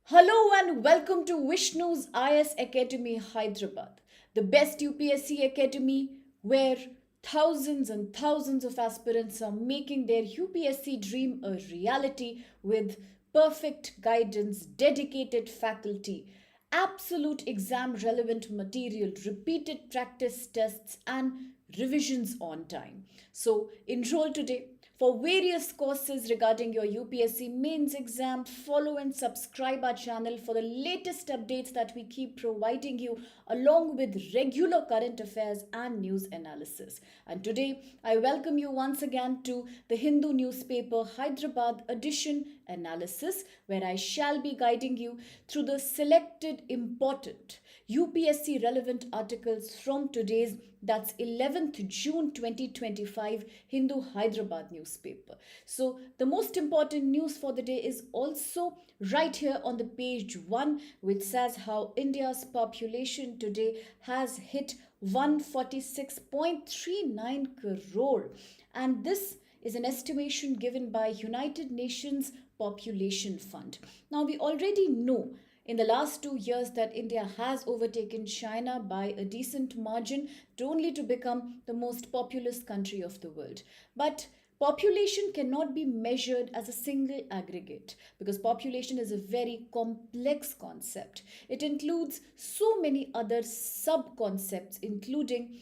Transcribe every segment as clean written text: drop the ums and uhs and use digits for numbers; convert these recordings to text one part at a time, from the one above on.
Hello and welcome to Vishnu's IAS Academy Hyderabad, the best UPSC academy where thousands and thousands of aspirants are making their UPSC dream a reality with perfect guidance, dedicated faculty, absolute exam relevant material, repeated practice tests, and revisions on time. So, enroll today for various courses regarding your UPSC mains exam. Follow and subscribe our channel for the latest updates that we keep providing you, along with regular current affairs and news analysis. And today, I welcome you once again to the Hindu newspaper Hyderabad edition analysis, where I shall be guiding you through the selected important UPSC relevant articles from today's, that's 11th June 2025 Hindu Hyderabad newspaper. So the most important news for the day is also right here on the page 1, which says how India's population today has hit 146.39 crore, and this is an estimation given by United Nations Population Fund. Now we already know in the last 2 years that India has overtaken China by a decent margin, only to become the most populous country of the world. But population cannot be measured as a single aggregate because population is a very complex concept. It includes so many other sub concepts, including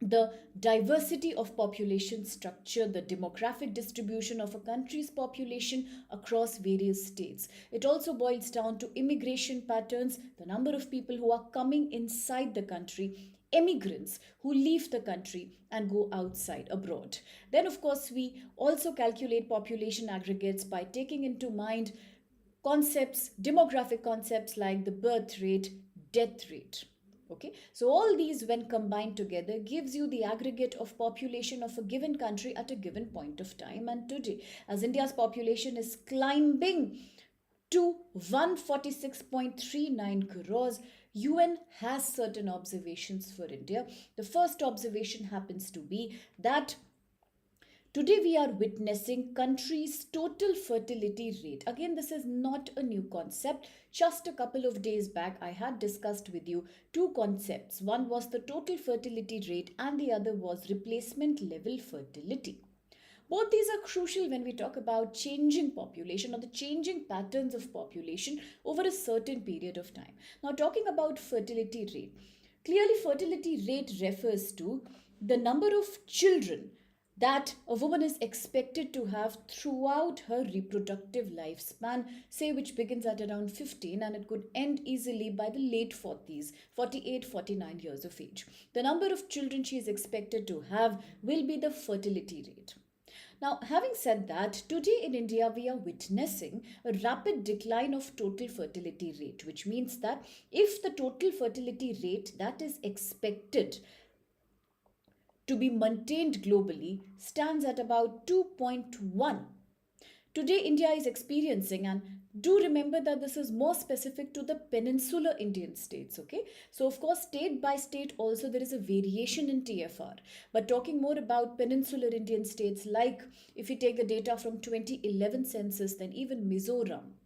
the diversity of population structure, the demographic distribution of a country's population across various states. It also boils down to immigration patterns, the number of people who are coming inside the country, immigrants who leave the country and go outside abroad. Then, of course, we also calculate population aggregates by taking into mind concepts, demographic concepts like the birth rate, death rate. Okay, so all these when combined together gives you the aggregate of population of a given country at a given point of time. And today, as India's population is climbing to 146.39 crores, UN has certain observations for India. The first observation happens to be that today we are witnessing country's total fertility rate. Again, this is not a new concept. Just a couple of days back, I had discussed with you two concepts. One was the total fertility rate and the other was replacement level fertility. Both these are crucial when we talk about changing population or the changing patterns of population over a certain period of time. Now, talking about fertility rate, clearly fertility rate refers to the number of children that a woman is expected to have throughout her reproductive lifespan, say which begins at around 15 and it could end easily by the late 40s, 48, 49 years of age. The number of children she is expected to have will be the fertility rate. Now, having said that, today in India we are witnessing a rapid decline of total fertility rate, which means that if the total fertility rate that is expected to be maintained globally stands at about 2.1. Today, India is experiencing, and do remember that this is more specific to the peninsular Indian states, okay? So, of course, state by state also there is a variation in TFR. But talking more about peninsular Indian states, like if you take the data from 2011 census, then even Mizoram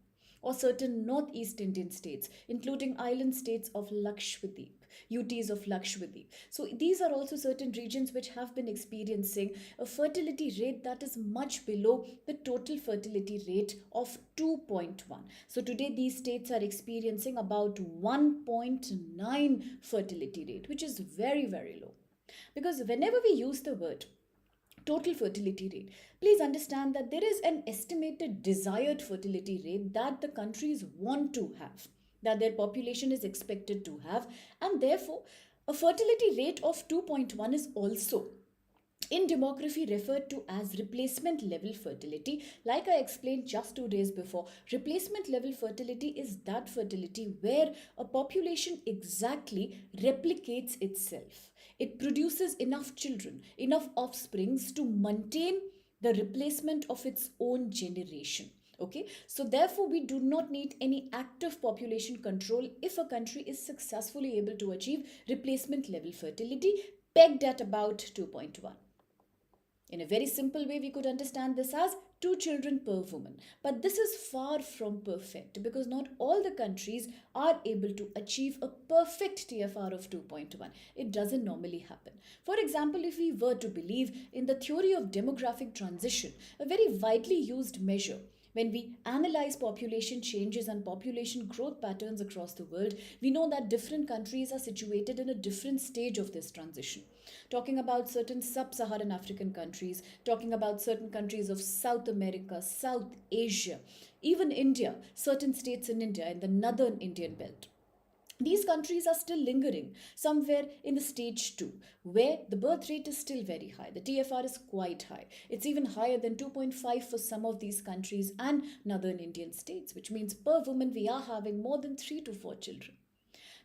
or certain northeast Indian states, including island states of Lakshadweep, UTs of Lakshadweep. So these are also certain regions which have been experiencing a fertility rate that is much below the total fertility rate of 2.1. So today these states are experiencing about 1.9 fertility rate, which is very, very low. Because whenever we use the word total fertility rate, please understand that there is an estimated desired fertility rate that the countries want to have, that their population is expected to have, and therefore a fertility rate of 2.1 is also in demography referred to as replacement level fertility. Like I explained just 2 days before, replacement level fertility is that fertility where a population exactly replicates itself. It produces enough children, enough offsprings to maintain the replacement of its own generation. Okay, so therefore we do not need any active population control if a country is successfully able to achieve replacement level fertility pegged at about 2.1. In a very simple way, we could understand this as 2 children per woman. But this is far from perfect because not all the countries are able to achieve a perfect TFR of 2.1. It doesn't normally happen. For example, if we were to believe in the theory of demographic transition, a very widely used measure, when we analyze population changes and population growth patterns across the world, we know that different countries are situated in a different stage of this transition. Talking about certain sub-Saharan African countries, talking about certain countries of South America, South Asia, even India, certain states in India, in the northern Indian belt. These countries are still lingering somewhere in the stage 2, where the birth rate is still very high. The TFR is quite high. It's even higher than 2.5 for some of these countries and northern Indian states, which means per woman we are having more than 3 to 4 children.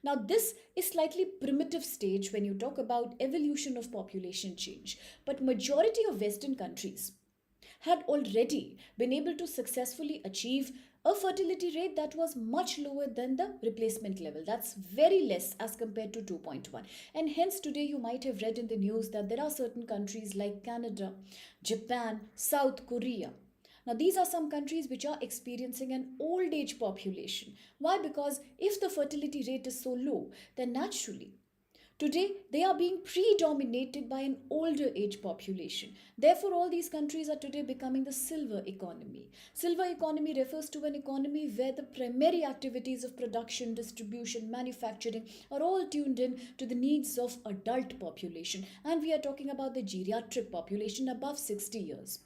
Now, this is slightly primitive stage when you talk about evolution of population change, but majority of Western countries had already been able to successfully achieve a fertility rate that was much lower than the replacement level. That's very less as compared to 2.1. And hence today you might have read in the news that there are certain countries like Canada, Japan, South Korea. Now, these are some countries which are experiencing an old age population. Why? Because if the fertility rate is so low, then naturally today, they are being predominated by an older age population. Therefore, all these countries are today becoming the silver economy. Silver economy refers to an economy where the primary activities of production, distribution, manufacturing are all tuned in to the needs of adult population. And we are talking about the geriatric population above 60 years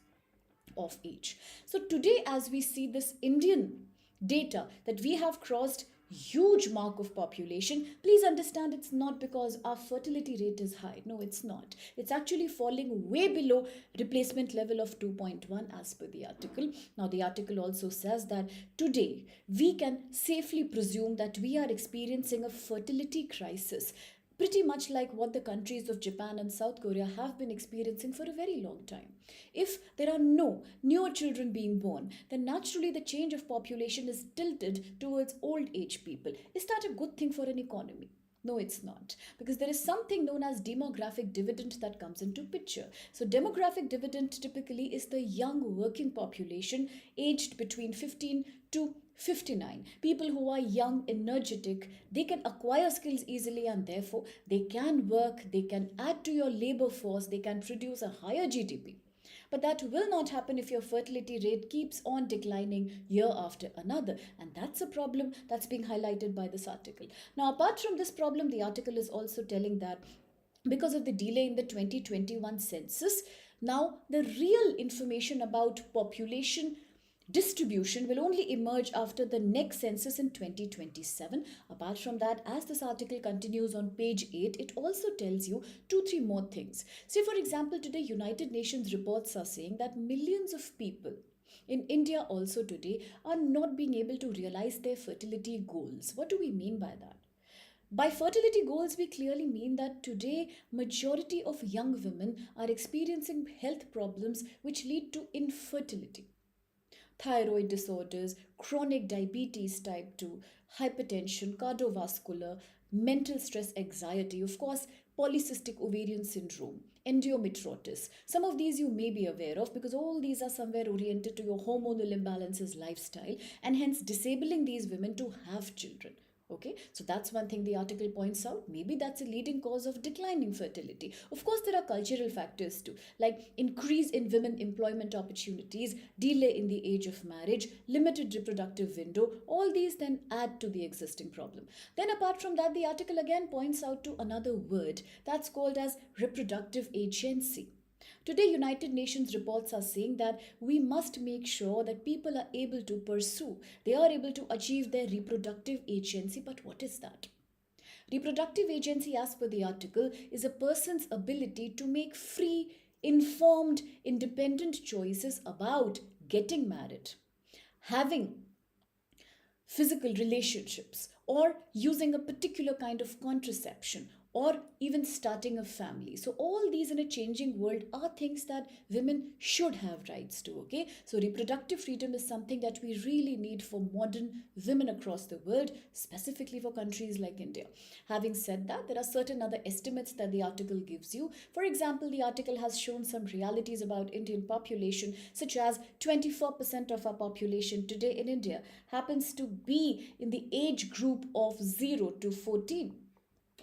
of age. So today, as we see this Indian data that we have crossed huge mark of population, please understand it's not because our fertility rate is high. No, it's not. It's actually falling way below replacement level of 2.1 as per the article. Now, the article also says that today we can safely presume that we are experiencing a fertility crisis, pretty much like what the countries of Japan and South Korea have been experiencing for a very long time. If there are no newer children being born, then naturally the change of population is tilted towards old age people. Is that a good thing for an economy? No, it's not, because there is something known as demographic dividend that comes into picture. So demographic dividend typically is the young working population aged between 15 to 59. People who are young, energetic, they can acquire skills easily and therefore they can work, they can add to your labor force, they can produce a higher GDP. But that will not happen if your fertility rate keeps on declining year after another. And that's a problem that's being highlighted by this article. Now, apart from this problem, the article is also telling that because of the delay in the 2021 census, now the real information about population distribution will only emerge after the next census in 2027. Apart from that, as this article continues on page 8, it also tells you 2-3 more things. Say, for example, today United Nations reports are saying that millions of people in India also today are not being able to realize their fertility goals. What do we mean by that? By fertility goals, we clearly mean that today majority of young women are experiencing health problems which lead to infertility. Thyroid disorders, chronic diabetes type 2, hypertension, cardiovascular, mental stress, anxiety, of course, polycystic ovarian syndrome, endometriosis. Some of these you may be aware of because all these are somewhere oriented to your hormonal imbalances lifestyle and hence disabling these women to have children. Okay, so that's one thing the article points out. Maybe that's a leading cause of declining fertility. Of course, there are cultural factors too, like increase in women employment opportunities, delay in the age of marriage, limited reproductive window. All these then add to the existing problem. Then apart from that, the article again points out to another word that's called as reproductive agency. Today, United Nations reports are saying that we must make sure that people are able to pursue, they are able to achieve their reproductive agency. But what is that? Reproductive agency, as per the article, is a person's ability to make free, informed, independent choices about getting married, having physical relationships, or using a particular kind of contraception, or even starting a family. So all these in a changing world are things that women should have rights to, okay? So reproductive freedom is something that we really need for modern women across the world, specifically for countries like India. Having said that, there are certain other estimates that the article gives you. For example, the article has shown some realities about Indian population, such as 24% of our population today in India happens to be in the age group of 0 to 14.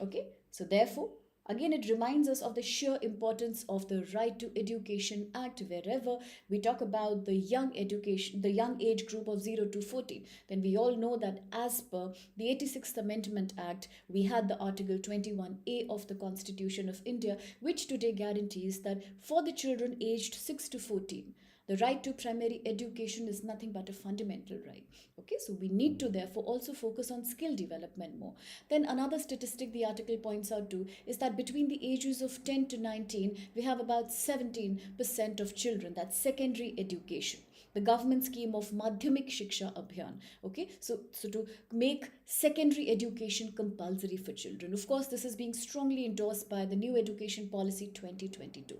Okay, so therefore, again, it reminds us of the sheer importance of the Right to Education Act. Wherever we talk about the young education, the young age group of 0 to 14, then we all know that as per the 86th Amendment Act, we had the Article 21A of the Constitution of India, which today guarantees that for the children aged 6 to 14, the right to primary education is nothing but a fundamental right. Okay, so we need to therefore also focus on skill development more. Then another statistic the article points out to is that between the ages of 10 to 19, we have about 17% of children, that's secondary education. The government scheme of Madhyamik Shiksha Abhiyan. Okay, so to make secondary education compulsory for children. Of course, this is being strongly endorsed by the new education policy 2022.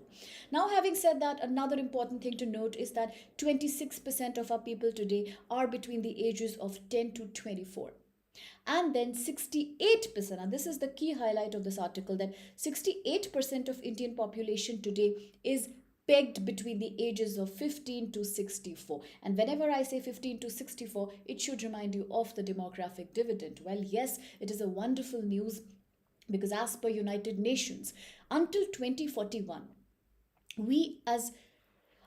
Now, having said that, another important thing to note is that 26% of our people today are between the ages of 10 to 24. And then 68%, and this is the key highlight of this article, that 68% of Indian population today is pegged between the ages of 15 to 64. And whenever I say 15 to 64, it should remind you of the demographic dividend. Well, yes, it is a wonderful news, because as per United Nations, until 2041, we as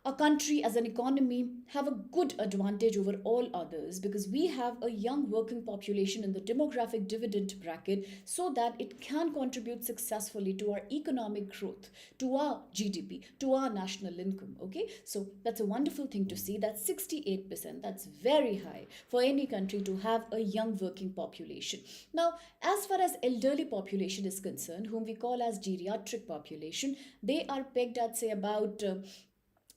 a country, as an economy, have a good advantage over all others, because we have a young working population in the demographic dividend bracket, so that it can contribute successfully to our economic growth, to our GDP, to our national income. Okay, so that's a wonderful thing to see. That's 68%. That's very high for any country to have a young working population. Now, as far as elderly population is concerned, whom we call as geriatric population, they are pegged at, say, about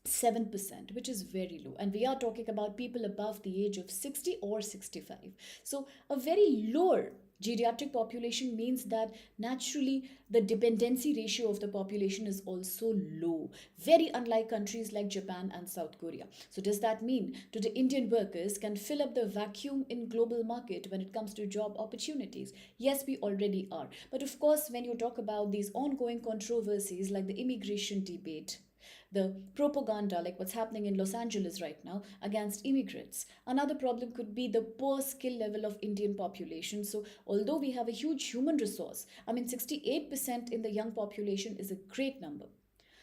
7%, which is very low. And we are talking about people above the age of 60 or 65. So a very lower geriatric population means that naturally the dependency ratio of the population is also low, very unlike countries like Japan and South Korea. So does that mean today Indian workers can fill up the vacuum in global market when it comes to job opportunities? Yes, we already are. But of course, when you talk about these ongoing controversies like the immigration debate, the propaganda, like what's happening in Los Angeles right now against immigrants. Another problem could be the poor skill level of Indian population. So although we have a huge human resource, 68% in the young population is a great number.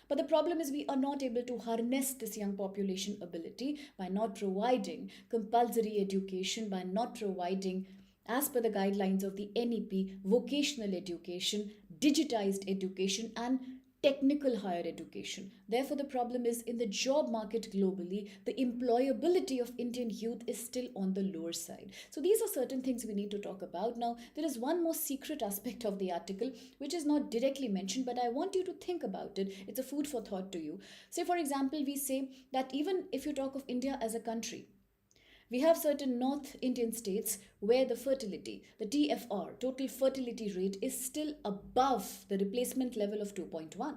But the problem is we are not able to harness this young population ability by not providing compulsory education, by not providing, as per the guidelines of the NEP, vocational education, digitized education, and technical higher education. Therefore, the problem is in the job market globally, the employability of Indian youth is still on the lower side. So these are certain things we need to talk about. Now, there is one more secret aspect of the article, which is not directly mentioned, but I want you to think about it. It's a food for thought to you. Say, for example, we say that even if you talk of India as a country, we have certain North Indian states where the fertility, the TFR, total fertility rate, is still above the replacement level of 2.1.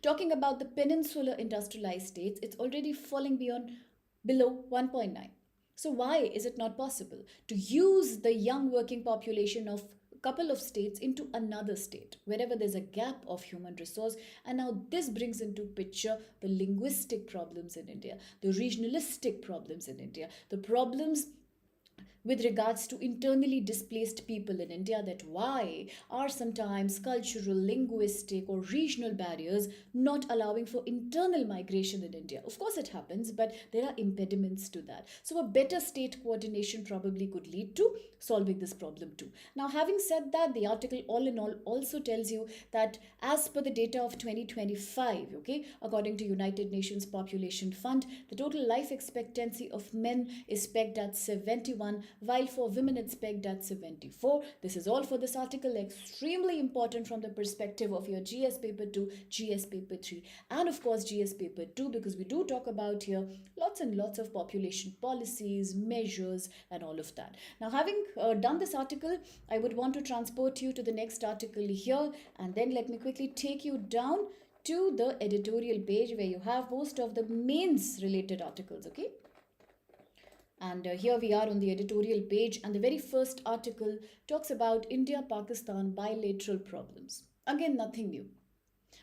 Talking about the peninsular industrialized states, it's already falling below 1.9. So why is it not possible to use the young working population of a couple of states into another state wherever there's a gap of human resource? And now this brings into picture the linguistic problems in India, the regionalistic problems in India, the problems with regards to internally displaced people in India, that why are sometimes cultural, linguistic, or regional barriers not allowing for internal migration in India? Of course, it happens, but there are impediments to that. So, a better state coordination probably could lead to solving this problem too. Now, having said that, the article all in all also tells you that as per the data of 2025, okay, according to United Nations Population Fund, the total life expectancy of men is pegged at 71, while for women it's pegged at 74. This is all for this article, extremely important from the perspective of your GS paper 2, GS paper 3, and of course GS paper 2, because we do talk about here lots and lots of population policies, measures, and all of that. Now, having done this article, I would want to transport you to the next article here, and then let me quickly take you down to the editorial page where you have most of the mains related articles, okay? And here we are on the editorial page, and the very first article talks about India-Pakistan bilateral problems. Again, nothing new.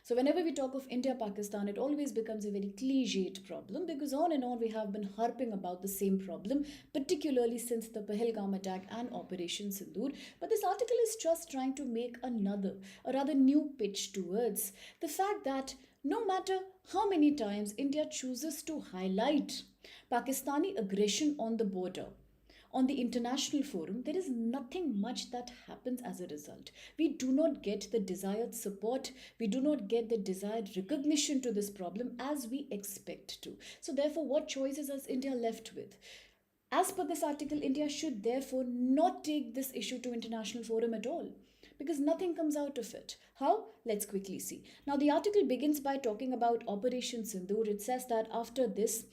So whenever we talk of India-Pakistan, it always becomes a very cliched problem, because on and on we have been harping about the same problem, particularly since the Pahalgam attack and Operation Sindoor. But this article is just trying to make a rather new pitch towards the fact that no matter how many times India chooses to highlight Pakistani aggression on the border, on the international forum, there is nothing much that happens as a result. We do not get the desired support. We do not get the desired recognition to this problem as we expect to. So therefore, what choices is India left with? As per this article, India should therefore not take this issue to international forum at all, because nothing comes out of it. How? Let's quickly see. Now, the article begins by talking about Operation Sindoor. It says that after this,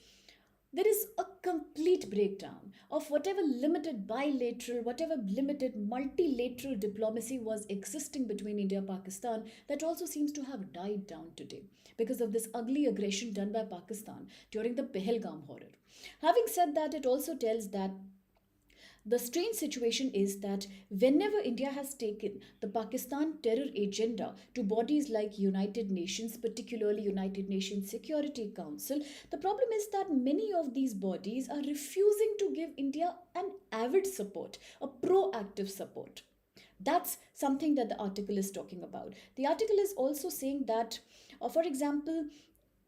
there is a complete breakdown of whatever limited bilateral, whatever limited multilateral diplomacy was existing between India and Pakistan, that also seems to have died down today because of this ugly aggression done by Pakistan during the Pahalgam horror. Having said that, it also tells that the strange situation is that whenever India has taken the Pakistan terror agenda to bodies like United Nations, particularly United Nations Security Council, the problem is that many of these bodies are refusing to give India an avid support, a proactive support. That's something that the article is talking about. The article is also saying that, for example,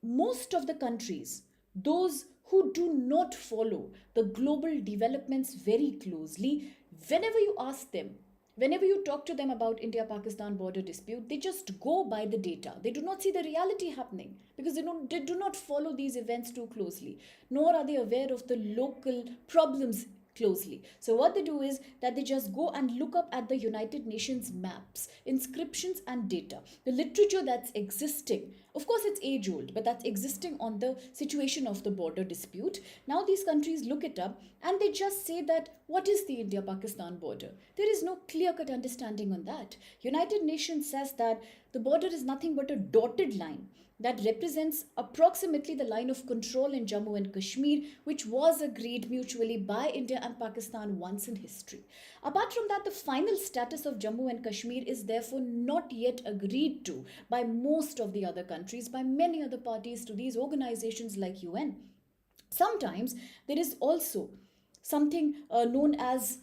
most of the countries, those who do not follow the global developments very closely, whenever you ask them, whenever you talk to them about India-Pakistan border dispute, they just go by the data. They do not see the reality happening because they do not follow these events too closely, nor are they aware of the local problems closely. So what they do is that they just go and look up at the United Nations maps, inscriptions and data, the literature that's existing. Of course, it's age old, but that's existing on the situation of the border dispute. Now these countries look it up and they just say that what is the India-Pakistan border? There is no clear-cut understanding on that. United Nations says that the border is nothing but a dotted line that represents approximately the line of control in Jammu and Kashmir, which was agreed mutually by India and Pakistan once in history. Apart from that, the final status of Jammu and Kashmir is therefore not yet agreed to by most of the other countries, by many other parties to these organizations like UN. Sometimes there is also something known as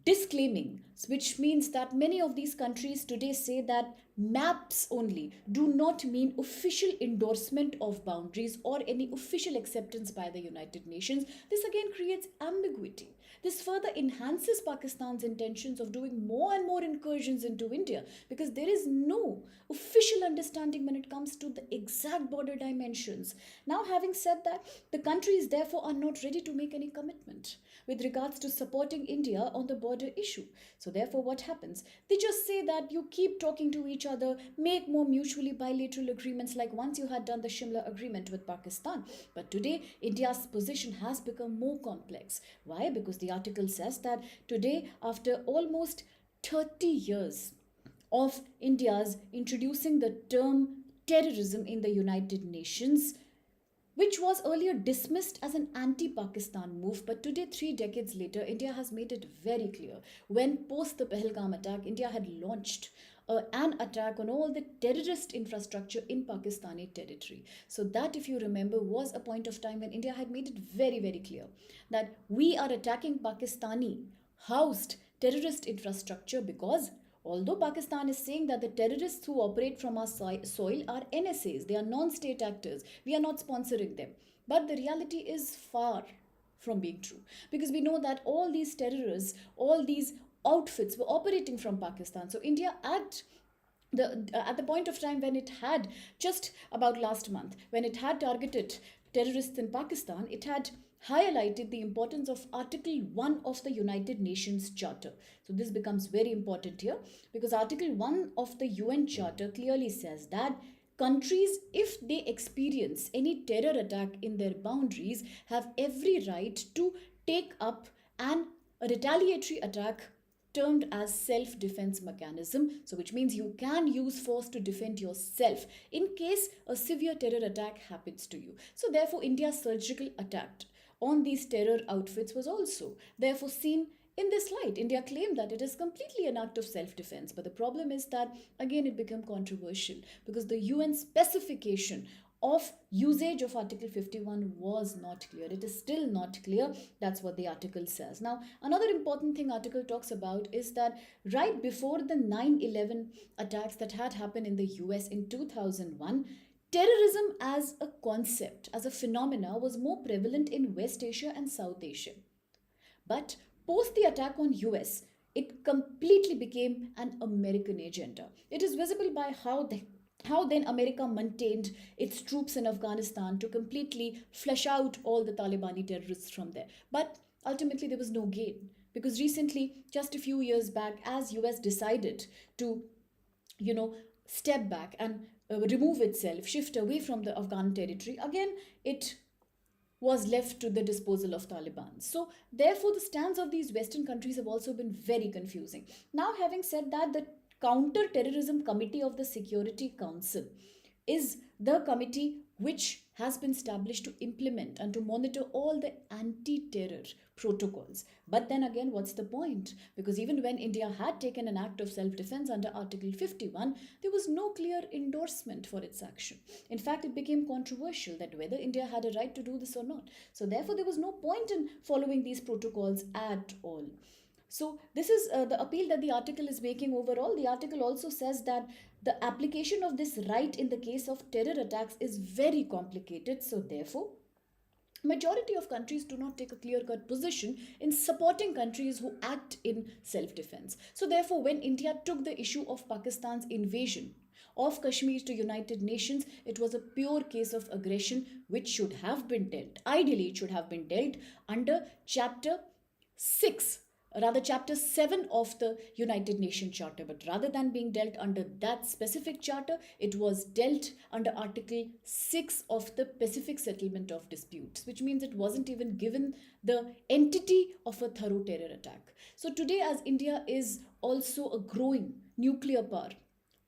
disclaiming, which means that many of these countries today say that maps only do not mean official endorsement of boundaries or any official acceptance by the United Nations. This again creates ambiguity. This further enhances Pakistan's intentions of doing more and more incursions into India, because there is no official understanding when it comes to the exact border dimensions. Now, having said that, the countries therefore are not ready to make any commitment with regards to supporting India on the border issue. So therefore, what happens? They just say that you keep talking to each other, make more mutually bilateral agreements like once you had done the Shimla agreement with Pakistan. But today, India's position has become more complex. Why? Because the article says that today, after almost 30 years of India's introducing the term terrorism in the United Nations, which was earlier dismissed as an anti-Pakistan move, but today, 3 decades later, India has made it very clear. When post the Pahalgam attack, India had launched an attack on all the terrorist infrastructure in Pakistani territory. So that, if you remember, was a point of time when India had made it very, very clear that we are attacking Pakistani housed terrorist infrastructure, because although Pakistan is saying that the terrorists who operate from our soil are NSAs, they are non-state actors, we are not sponsoring them. But the reality is far from being true, because we know that all these terrorists, all these outfits were operating from Pakistan. So India at the point of time when it had, just about last month, when it had targeted terrorists in Pakistan, it had highlighted the importance of Article 1 of the United Nations Charter. So this becomes very important here, because Article 1 of the UN Charter clearly says that countries, if they experience any terror attack in their boundaries, have every right to take up an a retaliatory attack termed as self defense mechanism. So which means you can use force to defend yourself in case a severe terror attack happens to you. So therefore India's surgical attack on these terror outfits was also therefore seen in this light. India claimed that it is completely an act of self defense, but the problem is that again it became controversial because the UN specification of usage of Article 51 was not clear. It is still not clear. That's what the article says. Now, another important thing article talks about is that right before the 9/11 attacks that had happened in the US in 2001, terrorism as a concept, as a phenomena, was more prevalent in West Asia and South Asia. But post the attack on US, it completely became an American agenda. It is visible by how then America maintained its troops in Afghanistan to completely flush out all the Talibani terrorists from there. But ultimately there was no gain, because recently, just a few years back, as US decided to, step back and remove itself, shift away from the Afghan territory, again it was left to the disposal of Taliban. So, therefore, the stance of these Western countries have also been very confusing. Now, having said that, the Counter Terrorism Committee of the Security Council is the committee which has been established to implement and to monitor all the anti-terror protocols. But then again, what's the point? Because even when India had taken an act of self-defense under Article 51, there was no clear endorsement for its action. In fact, it became controversial that whether India had a right to do this or not. So therefore, there was no point in following these protocols at all. So this is the appeal that the article is making overall. The article also says that the application of this right in the case of terror attacks is very complicated. So therefore, majority of countries do not take a clear-cut position in supporting countries who act in self-defense. So therefore, when India took the issue of Pakistan's invasion of Kashmir to United Nations, it was a pure case of aggression which should have been dealt. Ideally, it should have been dealt under Chapter 6, rather Chapter 7 of the United Nations Charter. But rather than being dealt under that specific charter, it was dealt under Article 6 of the Pacific Settlement of Disputes, which means it wasn't even given the entity of a thorough terror attack. So today, as India is also a growing nuclear power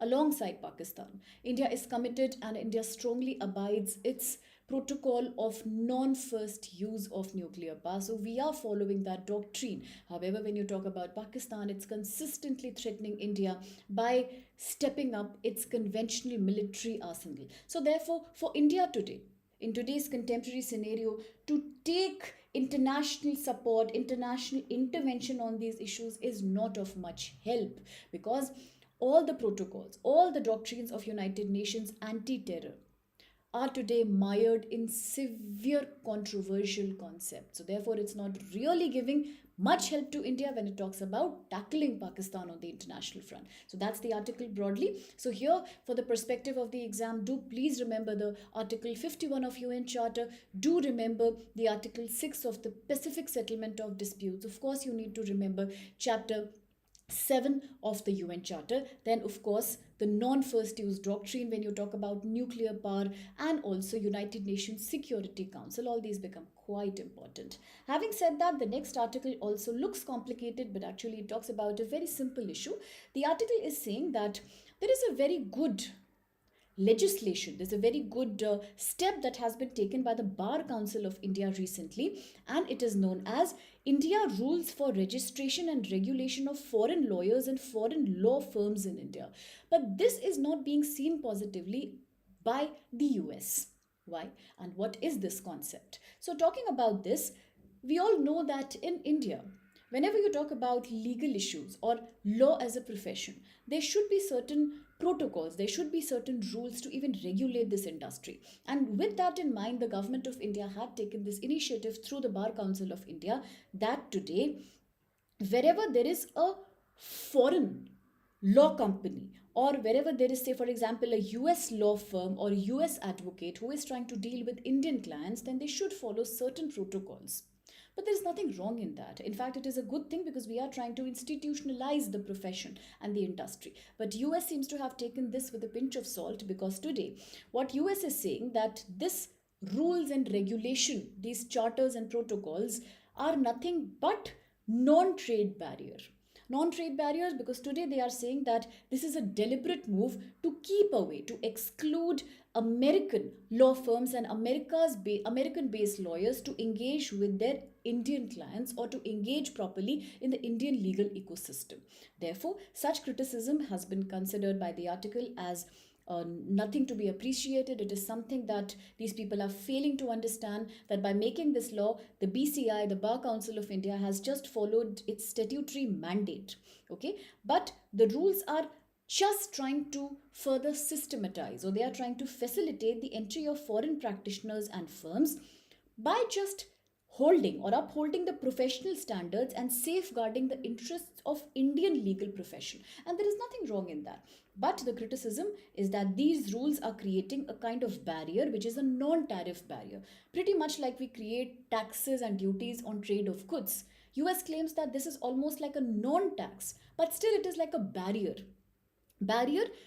alongside Pakistan, India is committed and India strongly abides its protocol of non-first use of nuclear power. So we are following that doctrine. However, when you talk about Pakistan, it's consistently threatening India by stepping up its conventional military arsenal. So therefore, for India today, in today's contemporary scenario, to take international support, international intervention on these issues is not of much help, because all the protocols, all the doctrines of United Nations anti-terror are today mired in severe controversial concepts. So therefore, it's not really giving much help to India when it talks about tackling Pakistan on the international front. So that's the article broadly. So here, for the perspective of the exam, do please remember the Article 51 of UN Charter. Do remember the Article 6 of the Pacific Settlement of Disputes. Of course, you need to remember Chapter 7 of the UN Charter. Then, of course, the non-first use doctrine when you talk about nuclear power, and also United Nations Security Council. All these become quite important. Having said that, the next article also looks complicated, but actually it talks about a very simple issue. The article is saying that there is a very good legislation. There's a very good step that has been taken by the Bar Council of India recently, and it is known as India Rules for Registration and Regulation of Foreign Lawyers and Foreign Law Firms in India. But this is not being seen positively by the US. Why? And what is this concept? So talking about this, we all know that in India, whenever you talk about legal issues or law as a profession, there should be certain protocols, there should be certain rules to even regulate this industry. And with that in mind, the government of India had taken this initiative through the Bar Council of India that today, wherever there is a foreign law company, or wherever there is, say, for example, a US law firm or a US advocate who is trying to deal with Indian clients, then they should follow certain protocols. But there is nothing wrong in that. In fact, it is a good thing because we are trying to institutionalize the profession and the industry. But US seems to have taken this with a pinch of salt, because today what US is saying that this rules and regulation, these charters and protocols, are nothing but non-trade barrier. Non-trade barriers, because today they are saying that this is a deliberate move to keep away, to exclude American law firms and American based lawyers to engage with their Indian clients or to engage properly in the Indian legal ecosystem. Therefore, such criticism has been considered by the article as nothing to be appreciated. It is something that these people are failing to understand, that by making this law, the BCI, the Bar Council of India, has just followed its statutory mandate. Okay, but the rules are just trying to further systematize, or they are trying to facilitate the entry of foreign practitioners and firms by just holding or upholding the professional standards and safeguarding the interests of Indian legal profession. And there is nothing wrong in that. But the criticism is that these rules are creating a kind of barrier which is a non-tariff barrier. Pretty much like we create taxes and duties on trade of goods. US claims that this is almost like a non-tax, but still it is like a barrier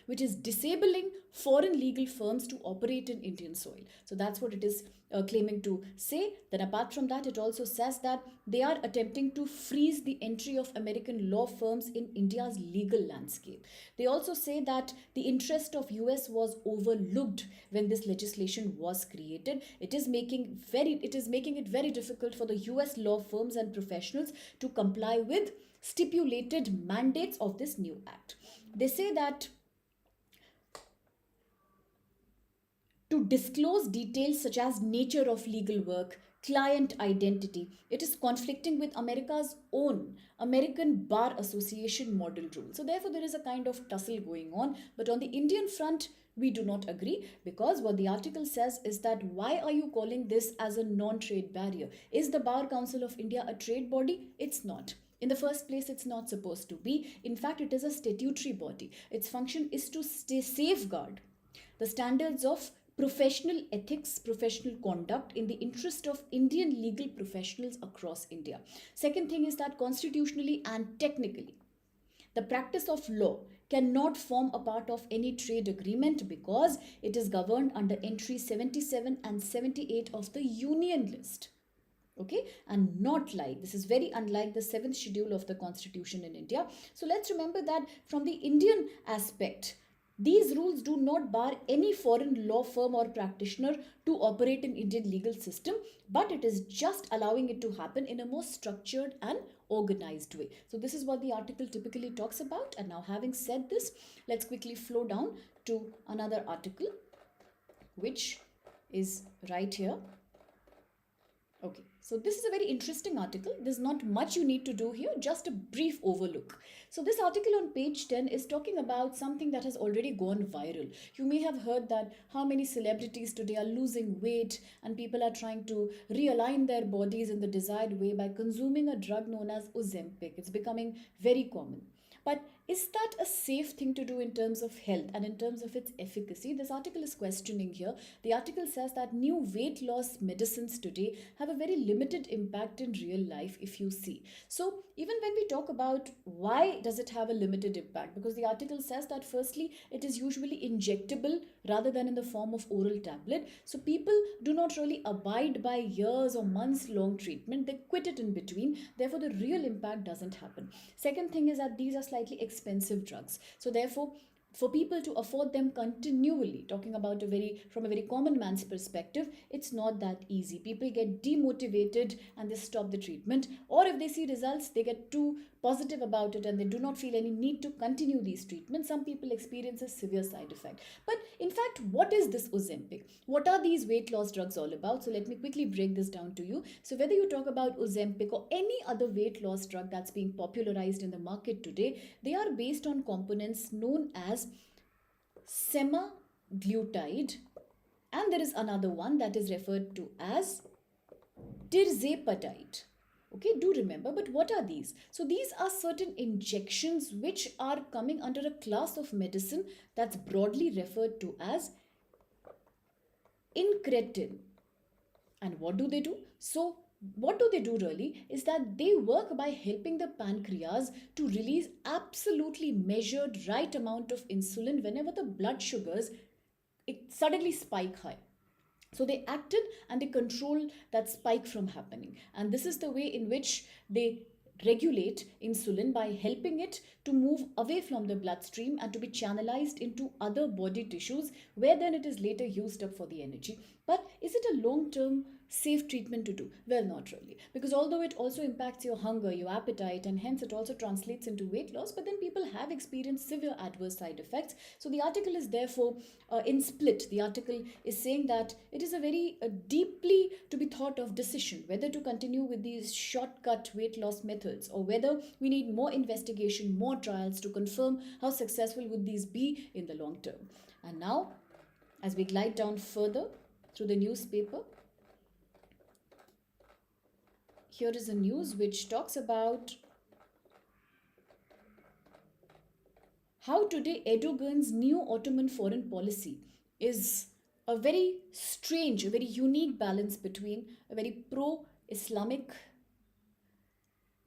which is disabling foreign legal firms to operate in Indian soil. So that's what it is claiming to say. Then apart from that, it also says that they are attempting to freeze the entry of American law firms in India's legal landscape. They also say that the interest of US was overlooked when this legislation was created. It is making it very difficult for the US law firms and professionals to comply with stipulated mandates of this new act. They say that to disclose details such as nature of legal work, client identity, it is conflicting with America's own American Bar Association model rule. So therefore there is a kind of tussle going on. But on the Indian front, we do not agree, because what the article says is that why are you calling this as a non-trade barrier? Is the Bar Council of India a trade body? It's not. In the first place, it's not supposed to be. In fact, it is a statutory body. Its function is to safeguard the standards of professional ethics, professional conduct in the interest of Indian legal professionals across India. Second thing is that constitutionally and technically, the practice of law cannot form a part of any trade agreement because it is governed under entry 77 and 78 of the Union List. Okay, and not like, this is very unlike the 7th schedule of the constitution in India. So let's remember that from the Indian aspect, these rules do not bar any foreign law firm or practitioner to operate in Indian legal system, but it is just allowing it to happen in a more structured and organized way. So this is what the article typically talks about. And now, having said this, let's quickly flow down to another article, which is right here. Okay, so this is a very interesting article. There's not much you need to do here, just a brief overlook. So this article on page 10 is talking about something that has already gone viral. You may have heard that how many celebrities today are losing weight and people are trying to realign their bodies in the desired way by consuming a drug known as Ozempic. It's becoming very common. But is that a safe thing to do in terms of health and in terms of its efficacy? This article is questioning here. The article says that new weight loss medicines today have a very limited impact in real life, if you see. So even when we talk about why does it have a limited impact, because the article says that firstly, it is usually injectable rather than in the form of oral tablet. So people do not really abide by years or months long treatment. They quit it in between. Therefore, the real impact doesn't happen. Second thing is that these are slightly expensive drugs. So therefore, for people to afford them continually, talking about from a very common man's perspective, it's not that easy. People get demotivated and they stop the treatment, or if they see results, they get too positive about it and they do not feel any need to continue these treatments. Some people experience a severe side effect. But in fact, what is this Ozempic? What are these weight loss drugs all about? So let me quickly break this down to you. So whether you talk about Ozempic or any other weight loss drug that's being popularized in the market today, they are based on components known as semaglutide, and there is another one that is referred to as tirzepatide. Okay, do remember. But what are these? So these are certain injections which are coming under a class of medicine that's broadly referred to as incretin. And what do they do? So what do they do really is that they work by helping the pancreas to release absolutely measured right amount of insulin whenever the blood sugars it suddenly spike high. So they acted and they control that spike from happening. And this is the way in which they regulate insulin by helping it to move away from the bloodstream and to be channelized into other body tissues where then it is later used up for the energy. But is it a long term safe treatment to do? Well, not really, because although it also impacts your hunger, your appetite, and hence it also translates into weight loss, but then people have experienced severe adverse side effects. So the article is therefore in split. The article is saying that it is a very deeply to be thought of decision whether to continue with these shortcut weight loss methods or whether we need more investigation, more trials to confirm how successful would these be in the long term. And now, as we glide down further through the newspaper, here is a news which talks about how today Erdogan's new Ottoman foreign policy is a very strange, a very unique balance between a very pro-Islamic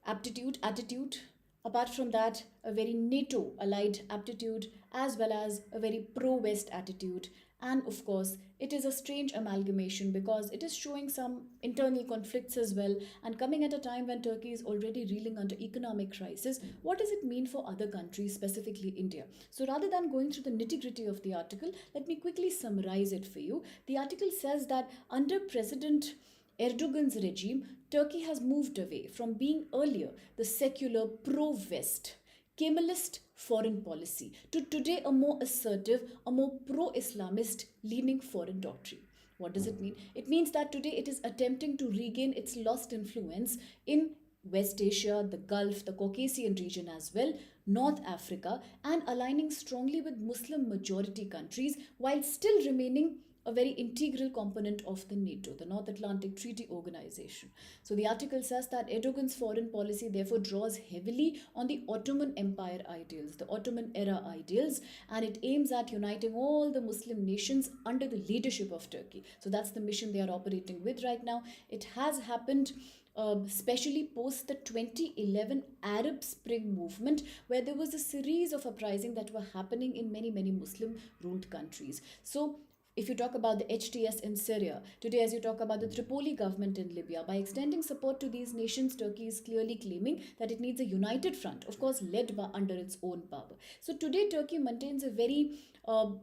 attitude, apart from that, a very NATO-allied attitude, as well as a very pro-West attitude. And of course, it is a strange amalgamation because it is showing some internal conflicts as well. And coming at a time when Turkey is already reeling under economic crisis, what does it mean for other countries, specifically India? So rather than going through the nitty-gritty of the article, let me quickly summarize it for you. The article says that under President Erdogan's regime, Turkey has moved away from being earlier the secular pro-West Kemalist foreign policy to today a more assertive, a more pro-Islamist leaning foreign doctrine. What does it mean? It means that today it is attempting to regain its lost influence in West Asia, the Gulf, the Caucasian region as well, North Africa, and aligning strongly with Muslim majority countries while still remaining a very integral component of the NATO, the North Atlantic Treaty Organization. So the article says that Erdogan's foreign policy therefore draws heavily on the Ottoman Empire ideals, the Ottoman era ideals, and it aims at uniting all the Muslim nations under the leadership of Turkey. So that's the mission they are operating with right now. It has happened especially post the 2011 Arab Spring movement, where there was a series of uprisings that were happening in many Muslim ruled countries. So if you talk about the HTS in Syria, today as you talk about the Tripoli government in Libya, by extending support to these nations, Turkey is clearly claiming that it needs a united front, of course led by under its own power. So today Turkey maintains a very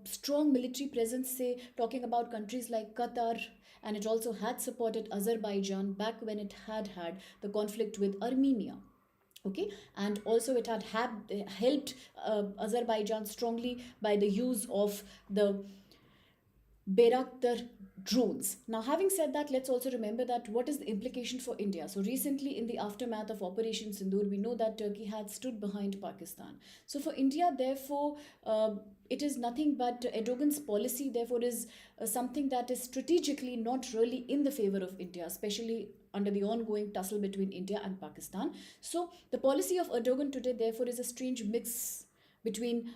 strong military presence, say talking about countries like Qatar, and it also had supported Azerbaijan back when it had the conflict with Armenia. Okay, and also it had helped Azerbaijan strongly by the use of the Bayraktar drones. Now, having said that, let's also remember that what is the implication for India? So recently, in the aftermath of Operation Sindoor, we know that Turkey had stood behind Pakistan. So for India, therefore, it is nothing but Erdogan's policy, therefore, is something that is strategically not really in the favor of India, especially under the ongoing tussle between India and Pakistan. So the policy of Erdogan today, therefore, is a strange mix between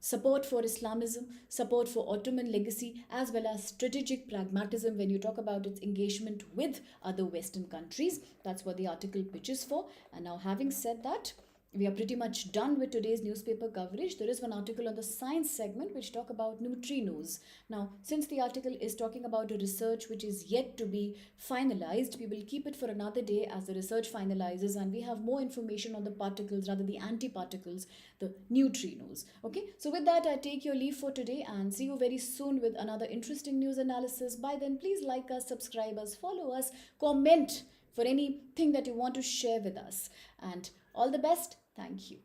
support for Islamism, support for Ottoman legacy, as well as strategic pragmatism when you talk about its engagement with other Western countries. That's what the article pitches for. And now, having said that, we are pretty much done with today's newspaper coverage. There is one article on the science segment which talk about neutrinos. Now, since the article is talking about a research which is yet to be finalized, we will keep it for another day as the research finalizes and we have more information on the particles, rather the antiparticles, the neutrinos. Okay, so with that, I take your leave for today and see you very soon with another interesting news analysis. By then, please like us, subscribe us, follow us, comment for anything that you want to share with us. And all the best. Thank you.